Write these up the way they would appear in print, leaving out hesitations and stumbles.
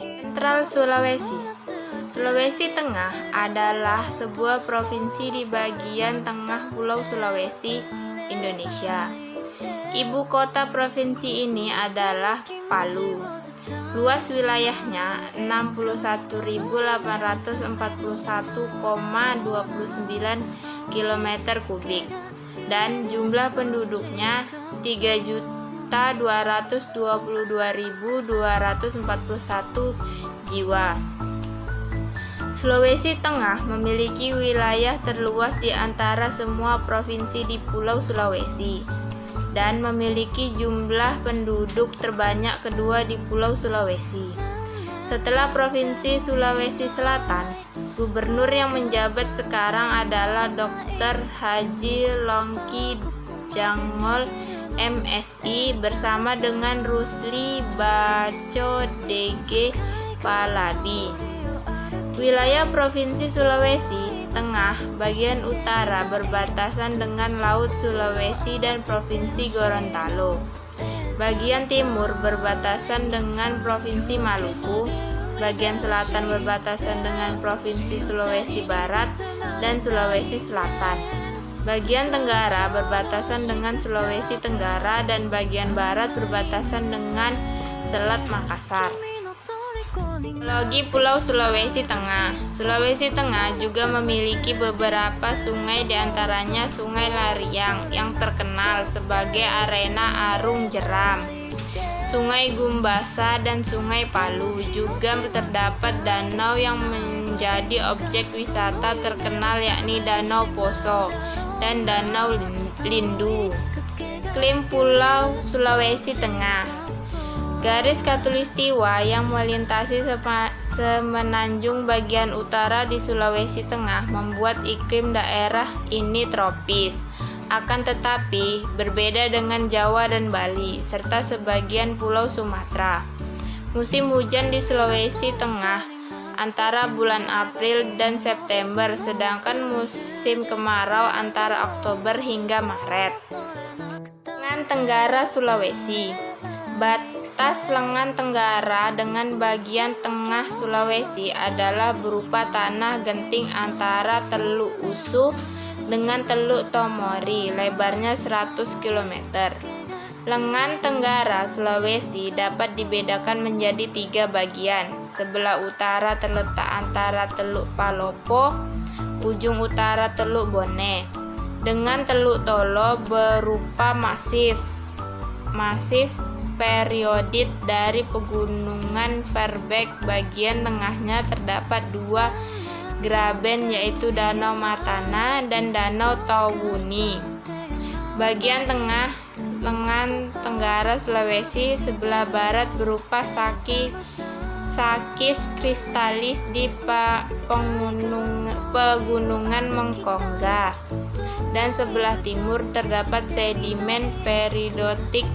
Sentral Sulawesi. Sulawesi Tengah adalah sebuah provinsi di bagian tengah Pulau Sulawesi, Indonesia. Ibu kota provinsi ini adalah Palu. Luas wilayahnya 61.841,29 km kubik dan jumlah penduduknya 3.222.241 jiwa. Sulawesi Tengah memiliki wilayah terluas di antara semua provinsi di Pulau Sulawesi dan memiliki jumlah penduduk terbanyak kedua di Pulau Sulawesi. Setelah Provinsi Sulawesi Selatan, gubernur yang menjabat sekarang adalah Dr. Haji Longki Jangol MSI bersama dengan Rusli Baco DG Palabi. Wilayah Provinsi Sulawesi Tengah bagian utara berbatasan dengan Laut Sulawesi dan Provinsi Gorontalo. Bagian timur berbatasan dengan Provinsi Maluku. Bagian selatan berbatasan dengan Provinsi Sulawesi Barat dan Sulawesi Selatan. Bagian tenggara berbatasan dengan Sulawesi Tenggara dan bagian barat berbatasan dengan Selat Makassar. Geologi Pulau Sulawesi Tengah. Sulawesi Tengah juga memiliki beberapa sungai, diantaranya Sungai Lariang yang terkenal sebagai arena arung jeram, Sungai Gumbasa dan Sungai Palu. Juga terdapat danau yang menjadi objek wisata terkenal, yakni Danau Poso dan Danau Lindu. Iklim Pulau Sulawesi Tengah. Garis Khatulistiwa yang melintasi semenanjung bagian utara di Sulawesi Tengah membuat iklim daerah ini tropis. Akan tetapi, berbeda dengan Jawa dan Bali, serta sebagian pulau Sumatera. Musim hujan di Sulawesi Tengah antara bulan April dan September, sedangkan musim kemarau antara Oktober hingga Maret. Lengan Tenggara Sulawesi. Batas lengan tenggara dengan bagian tengah Sulawesi adalah berupa tanah genting antara Teluk Usu dengan Teluk Tomori, lebarnya 100 km. Lengan tenggara Sulawesi dapat dibedakan menjadi 3 bagian. Sebelah utara terletak antara Teluk Palopo, ujung utara Teluk Bone, dengan Teluk Tolo berupa masif periodit dari pegunungan Verbeek. Bagian tengahnya terdapat 2 graben, yaitu Danau Matana dan Danau Tawuni. Bagian tengah lengan tenggara Sulawesi sebelah barat berupa sakis kristalis di pegunungan Mengkongga, dan sebelah timur terdapat sedimen peridotik.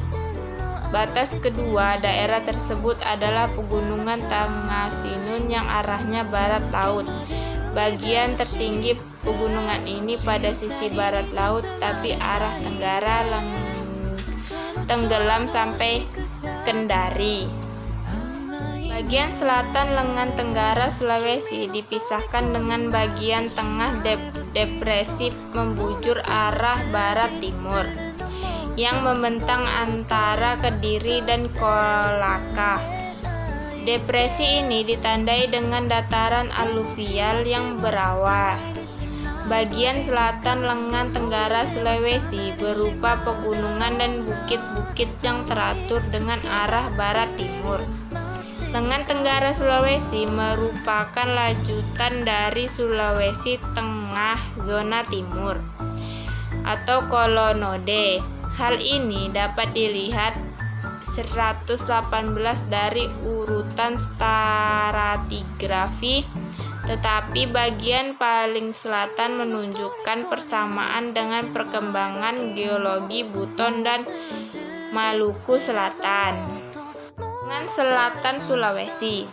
Batas kedua daerah tersebut adalah Pegunungan Tangasinun yang arahnya barat laut. Bagian tertinggi pegunungan ini pada sisi barat laut, tapi arah tenggara tenggelam sampai Kendari. Bagian selatan lengan tenggara Sulawesi dipisahkan dengan bagian tengah depresi membujur arah barat timur yang membentang antara Kediri dan Kolaka. Depresi ini ditandai dengan dataran aluvial yang berawa. Bagian selatan lengan tenggara Sulawesi berupa pegunungan dan bukit-bukit yang teratur dengan arah barat timur. Lengan tenggara Sulawesi merupakan lanjutan dari Sulawesi Tengah zona timur atau kolonode. Hal ini dapat dilihat 118 dari urutan stratigrafi, tetapi bagian paling selatan menunjukkan persamaan dengan perkembangan geologi Buton dan Maluku Selatan. Lengan selatan Sulawesi.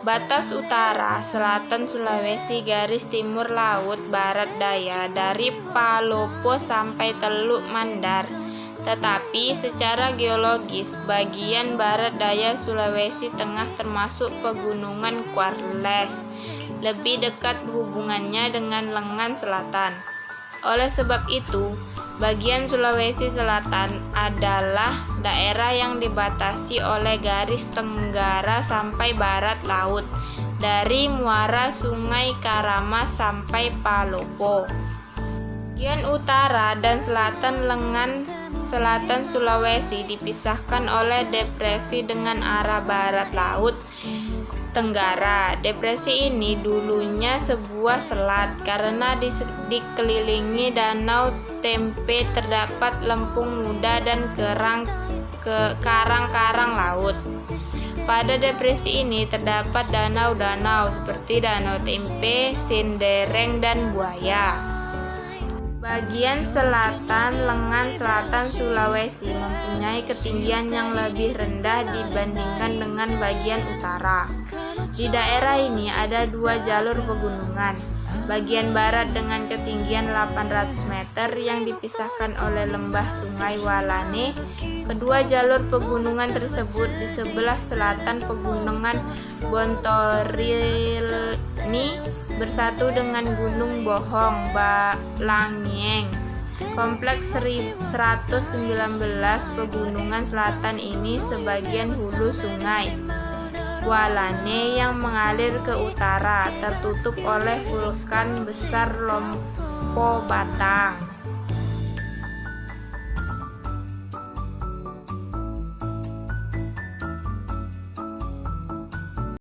Batas utara selatan Sulawesi garis timur laut barat daya dari Palopo sampai Teluk Mandar. Tetapi secara geologis, bagian barat daya Sulawesi Tengah termasuk pegunungan Quarles, lebih dekat hubungannya dengan lengan selatan. Oleh sebab itu, bagian Sulawesi Selatan adalah daerah yang dibatasi oleh garis tenggara sampai barat laut, dari muara Sungai Karamas sampai Palopo. Bagian utara dan selatan lengan selatan Sulawesi dipisahkan oleh depresi dengan arah barat laut tenggara. Depresi ini dulunya sebuah selat karena dikelilingi Danau Tempe, terdapat lempung muda dan karang-karang laut. Pada depresi ini terdapat danau-danau seperti Danau Tempe, Sindereng, dan Buaya. Bagian selatan lengan selatan Sulawesi mempunyai ketinggian yang lebih rendah dibandingkan dengan bagian utara. Di daerah ini ada dua jalur pegunungan. Bagian barat dengan ketinggian 800 meter yang dipisahkan oleh lembah Sungai Walane. Kedua jalur pegunungan tersebut di sebelah selatan pegunungan Bontorilni bersatu dengan Gunung Bohong Balangieng. Kompleks 119 pegunungan selatan ini sebagian hulu Sungai Walane yang mengalir ke utara, tertutup oleh vulkan besar Lompo Batang.